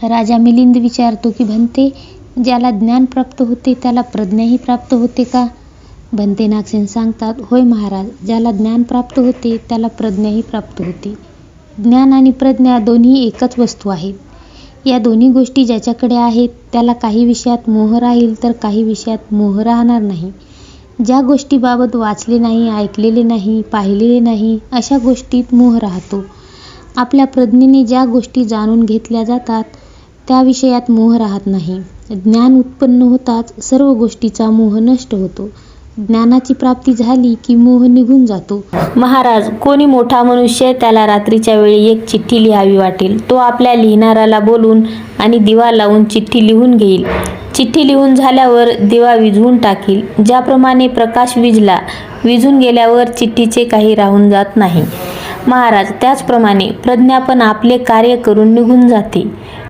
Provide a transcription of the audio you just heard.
राजा मिलिंद विचारतो की भंते, ज्याला ज्ञान प्राप्त होते त्याला प्रज्ञाही प्राप्त होते का? भंते नागसेन सांगतात, होय महाराज, ज्याला ज्ञान प्राप्त होते त्याला प्रज्ञाही प्राप्त होते. ज्ञान आणि प्रज्ञा दोन्ही एकच वस्तू आहेत. या दोन्ही गोष्टी ज्याच्याकडे आहेत त्याला काही विषयात मोह राहील तर काही विषयात मोह राहणार नाही. ज्या गोष्टीबाबत वाचले नाही, ऐकलेले नाही, पाहिलेले नाही अशा गोष्टीत मोह राहतो. आपल्या प्रज्ञेने ज्या गोष्टी जाणून घेतल्या जातात त्या विषयात मोह राहत नाही. ज्ञान उत्पन्न होताच सर्व गोष्टीचा मोह नष्ट होतो. ज्ञानाची प्राप्ती झाली की मोह निघून जातो. महाराज, कोणी मोठा मनुष्य त्याला रात्रीच्या वेळी एक चिठ्ठी लिहावी वाटेल. तो आपल्या लिहिणाऱ्याला बोलून आणि दिवा लावून चिठ्ठी लिहून घेईल. चिठ्ठी लिहून झाल्यावर दिवा विझवून टाकील. ज्याप्रमाणे प्रकाश विझला, विझून गेल्यावर चिठ्ठीचे काही राहून जात नाही. महाराज, त्याचप्रमाणे प्रज्ञा पण आपले कार्य करून निघून जाते.